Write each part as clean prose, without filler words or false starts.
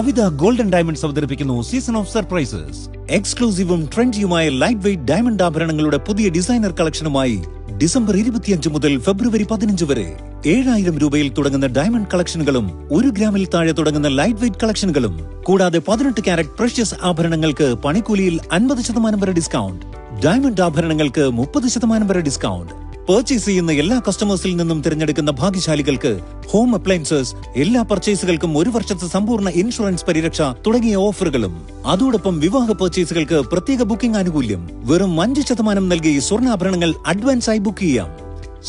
കവിത Golden Diamonds അവതരിപ്പിക്കുന്നു season of surprises. എക്സ്ക്ലൂസീവും ട്രെൻഡിയുമായ ലൈറ്റ് വെയ്റ്റ് ഡയമണ്ട് ആഭരണങ്ങളുടെ പുതിയ ഡിസൈനർ കളക്ഷനുമായി ഡിസംബർ 25 മുതൽ ഫെബ്രുവരി 15 വരെ 7000 രൂപയിൽ തുടങ്ങുന്ന ഡയമണ്ട് കളക്ഷനുകളും 1 ഗ്രാമിൽ താഴെ തുടങ്ങുന്ന ലൈറ്റ് വെയ്റ്റ് കളക്ഷനുകളും കൂടാതെ 18 കാരറ്റ് പ്രഷ്യസ് ആഭരണങ്ങൾക്ക് പണിക്കൂലിയിൽ 50% വരെ ഡിസ്കൗണ്ട്, ഡയമണ്ട് ആഭരണങ്ങൾക്ക് 30% വരെ ഡിസ്കൗണ്ട്. പർച്ചേസ് ചെയ്യുന്ന എല്ലാ കസ്റ്റമേഴ്സിൽ നിന്നും തിരഞ്ഞെടുക്കുന്ന ഭാഗ്യശാലികൾക്ക് ഹോം അപ്ലയൻസസ്, എല്ലാ പർച്ചേസുകൾക്കും 1 വർഷത്തെ സമ്പൂർണ്ണ ഇൻഷുറൻസ് പരിരക്ഷ തുടങ്ങിയ ഓഫറുകളും. അതോടൊപ്പം വിവാഹ പർച്ചേസുകൾക്ക് പ്രത്യേക ബുക്കിംഗ് ആനുകൂല്യം. വെറും 5% നൽകി സ്വർണ്ണാഭരണങ്ങൾ അഡ്വാൻസായി ബുക്ക് ചെയ്യാം.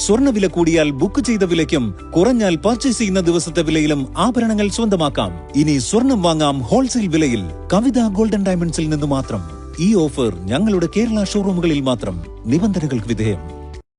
സ്വർണ്ണവില കൂടിയാൽ ബുക്ക് ചെയ്ത വിലയ്ക്കും കുറഞ്ഞാൽ പർച്ചേസ് ചെയ്യുന്ന ദിവസത്തെ വിലയിലും ആഭരണങ്ങൾ സ്വന്തമാക്കാം. ഇനി സ്വർണം വാങ്ങാം ഹോൾസെയിൽ വിലയിൽ. കവിത ഗോൾഡൻ ഡയമണ്ട്സിൽ നിന്ന് മാത്രം. ഈ ഓഫർ ഞങ്ങളുടെ കേരള ഷോറൂമുകളിൽ മാത്രം. നിബന്ധനകൾക്ക് വിധേയം.